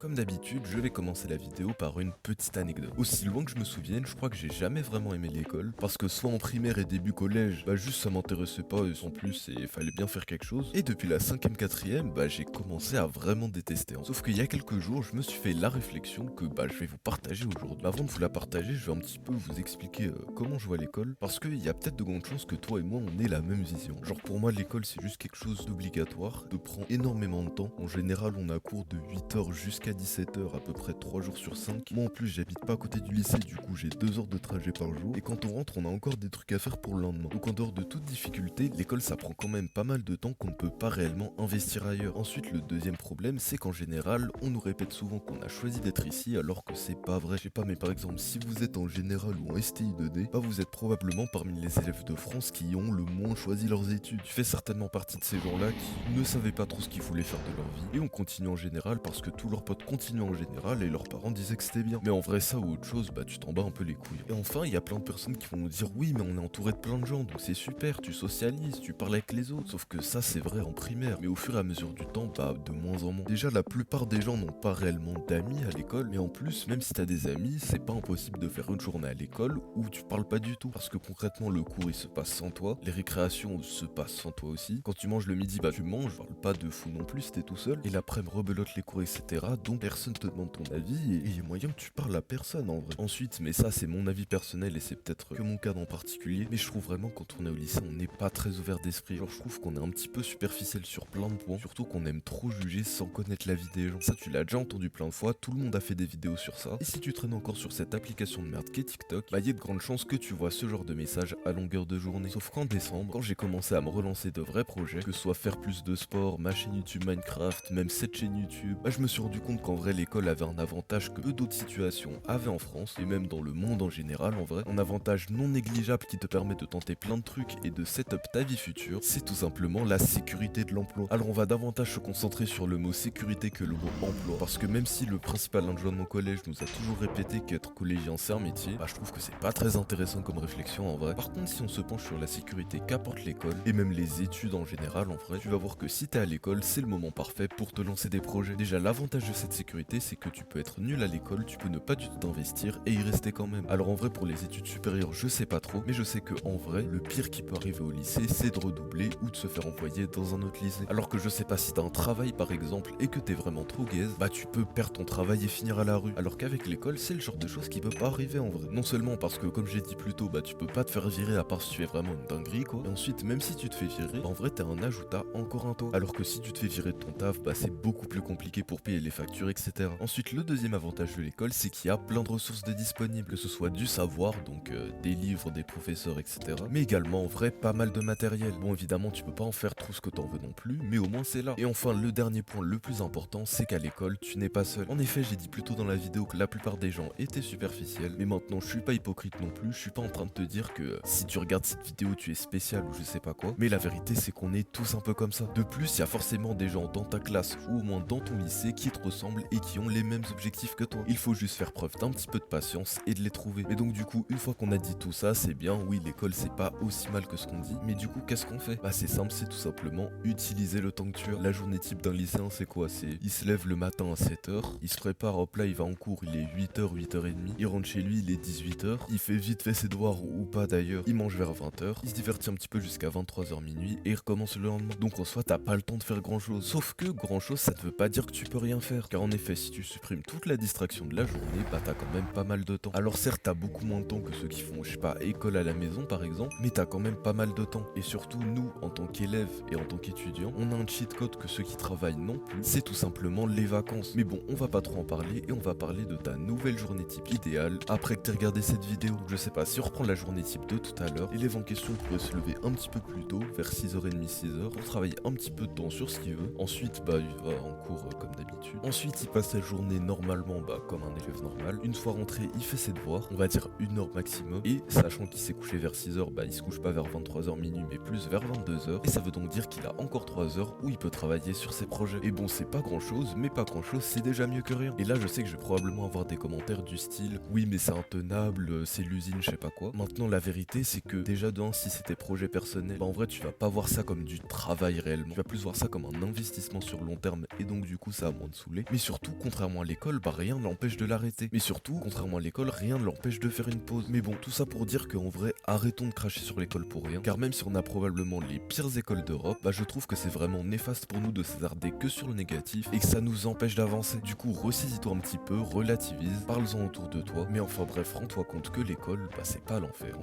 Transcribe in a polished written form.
Comme d'habitude, je vais commencer la vidéo par une petite anecdote. Aussi loin que je me souvienne, je crois que j'ai jamais vraiment aimé l'école, parce que soit en primaire et début collège, juste ça m'intéressait pas et sans plus, et fallait bien faire quelque chose. Et depuis la 5ème, 4ème, j'ai commencé à vraiment détester. Sauf qu'il y a quelques jours, je me suis fait la réflexion que je vais vous partager aujourd'hui. Mais avant de vous la partager, je vais un petit peu vous expliquer comment je vois l'école, parce qu'il y a peut-être de grandes chances que toi et moi on ait la même vision. Genre pour moi l'école c'est juste quelque chose d'obligatoire, de prend énormément de temps. En général on a cours de 8h jusqu'à 17h à peu près 3 jours sur 5. Moi en plus j'habite pas à côté du lycée, du coup j'ai 2 heures de trajet par jour. Et quand on rentre on a encore des trucs à faire pour le lendemain. Donc en dehors de toute difficulté, l'école ça prend quand même pas mal de temps qu'on ne peut pas réellement investir ailleurs. Ensuite le deuxième problème c'est qu'en général on nous répète souvent qu'on a choisi d'être ici alors que c'est pas vrai. Je sais pas, mais par exemple si vous êtes en général ou en STI 2D, vous êtes probablement parmi les élèves de France qui ont le moins choisi leurs études. Tu fais certainement partie de ces gens-là qui ne savaient pas trop ce qu'ils voulaient faire de leur vie et on continue en général parce que tous leurs potes continuent en général et leurs parents disaient que c'était bien. Mais en vrai ça ou autre chose, tu t'en bats un peu les couilles. Et enfin il y a plein de personnes qui vont nous dire oui mais on est entouré de plein de gens donc c'est super, tu socialises, tu parles avec les autres. Sauf que ça c'est vrai en primaire, mais au fur et à mesure du temps, de moins en moins. Déjà la plupart des gens n'ont pas réellement d'amis à l'école, mais en plus même si t'as des amis, c'est pas impossible de faire une journée à l'école où tu parles pas du tout. Parce que concrètement le cours il se passe sans toi, les récréations se passent sans toi aussi. Quand tu manges le midi, tu manges, parle pas de fou non plus si t'es tout seul. Et l'après-midi rebelote les cours etc. Donc personne te demande ton avis et il y a moyen que tu parles à personne en vrai. Ensuite, mais ça c'est mon avis personnel et c'est peut-être que mon cas en particulier, mais je trouve vraiment quand on est au lycée on n'est pas très ouvert d'esprit. Genre je trouve qu'on est un petit peu superficiel sur plein de points, surtout qu'on aime trop juger sans connaître la vie des gens. Ça tu l'as déjà entendu plein de fois, tout le monde a fait des vidéos sur ça. Et si tu traînes encore sur cette application de merde qu'est TikTok, il y a de grandes chances que tu vois ce genre de messages à longueur de journée. Sauf qu'en décembre, quand j'ai commencé à me relancer de vrais projets, que ce soit faire plus de sport, ma chaîne YouTube Minecraft, même cette chaîne YouTube, je me suis rendu compte qu'en vrai l'école avait un avantage que peu d'autres situations avaient en France, et même dans le monde en général en vrai. Un avantage non négligeable qui te permet de tenter plein de trucs et de set up ta vie future, c'est tout simplement la sécurité de l'emploi. Alors on va davantage se concentrer sur le mot sécurité que le mot emploi, parce que même si le principal adjoint de mon collège nous a toujours répété qu'être collégien c'est un métier, je trouve que c'est pas très intéressant comme réflexion en vrai. Par contre si on se penche sur la sécurité qu'apporte l'école, et même les études en général en vrai, tu vas voir que si t'es à l'école, c'est le moment parfait pour te lancer des projets. Déjà l'avantage de cette sécurité c'est que tu peux être nul à l'école, tu peux ne pas du tout t'investir et y rester quand même. Alors en vrai pour les études supérieures je sais pas trop, mais je sais que en vrai le pire qui peut arriver au lycée c'est de redoubler ou de se faire envoyer dans un autre lycée. Alors que je sais pas si t'as un travail par exemple et que t'es vraiment trop gaze, tu peux perdre ton travail et finir à la rue. Alors qu'avec l'école c'est le genre de choses qui peut pas arriver en vrai. Non seulement parce que comme j'ai dit plus tôt, tu peux pas te faire virer à part si tu es vraiment une dinguerie quoi. Et ensuite même si tu te fais virer, en vrai t'es un âge où t'as encore un taux. Alors que si tu te fais virer de ton taf, c'est beaucoup plus compliqué pour payer les factures etc. Ensuite le deuxième avantage de l'école c'est qu'il y a plein de ressources de disponibles, que ce soit du savoir, donc des livres, des professeurs etc. Mais également en vrai pas mal de matériel. Bon évidemment tu peux pas en faire tout ce que t'en veux non plus, mais au moins c'est là. Et enfin le dernier point le plus important c'est qu'à l'école tu n'es pas seul. En effet j'ai dit plus tôt dans la vidéo que la plupart des gens étaient superficiels, mais maintenant je suis pas hypocrite non plus, je suis pas en train de te dire que si tu regardes cette vidéo tu es spécial ou je sais pas quoi, mais la vérité c'est qu'on est tous un peu comme ça. De plus il y a forcément des gens dans ta classe ou au moins dans ton lycée qui te ressemblent et qui ont les mêmes objectifs que toi. Il faut juste faire preuve d'un petit peu de patience et de les trouver. Et donc du coup une fois qu'on a dit tout ça, c'est bien, oui l'école c'est pas aussi mal que ce qu'on dit, mais du coup qu'est-ce qu'on fait? C'est simple, c'est tout simplement utiliser le temps que tu as. La journée type d'un lycéen c'est quoi? C'est il se lève le matin à 7h, il se prépare, hop là il va en cours, il est 8h, 8h30, il rentre chez lui, il est 18h, il fait vite fait ses devoirs ou pas d'ailleurs, il mange vers 20h, il se divertit un petit peu jusqu'à 23h minuit et il recommence le lendemain. Donc en soi t'as pas le temps de faire grand chose. Sauf que grand chose ça ne veut pas dire que tu peux rien faire, car en effet si tu supprimes toute la distraction de la journée, t'as quand même pas mal de temps. Alors certes t'as beaucoup moins de temps que ceux qui font je sais pas école à la maison par exemple, mais t'as quand même pas mal de temps. Et surtout nous en tant qu'élèves et en tant qu'étudiants, on a un cheat code que ceux qui travaillent non plus, c'est tout simplement les vacances. Mais bon on va pas trop en parler et on va parler de ta nouvelle journée type idéale après que t'aies regardé cette vidéo. Donc je sais pas, si on reprend la journée type de tout à l'heure, l'élève en question pourrait se lever un petit peu plus tôt, vers 6h30, 6h, pour travailler un petit peu de temps sur ce qu'il veut. Ensuite il va en cours comme d'habitude. Ensuite il passe sa journée normalement comme un élève normal. Une fois rentré il fait ses devoirs, on va dire 1 heure maximum, et sachant qu'il s'est couché vers 6h, il se couche pas vers 23h minuit mais plus vers 22h, et ça veut donc dire qu'il a encore 3 heures où il peut travailler sur ses projets. Et bon c'est pas grand chose, mais pas grand chose c'est déjà mieux que rien. Et là je sais que je vais probablement avoir des commentaires du style oui mais c'est intenable, c'est l'usine je sais pas quoi. Maintenant la vérité c'est que déjà de un, si c'est tes projets personnels, en vrai tu vas pas voir ça comme du travail réellement, tu vas plus voir ça comme un investissement sur long terme, et donc du coup ça a moins de saouler. Mais surtout, contrairement à l'école, bah rien ne l'empêche de l'arrêter. Mais surtout, contrairement à l'école, rien ne l'empêche de faire une pause. Mais bon, tout ça pour dire qu'en vrai, arrêtons de cracher sur l'école pour rien, car même si on a probablement les pires écoles d'Europe, bah je trouve que c'est vraiment néfaste pour nous de s'attarder que sur le négatif et que ça nous empêche d'avancer. Du coup, ressaisis-toi un petit peu, relativise, parle-en autour de toi, mais enfin bref, rends-toi compte que l'école, bah c'est pas l'enfer.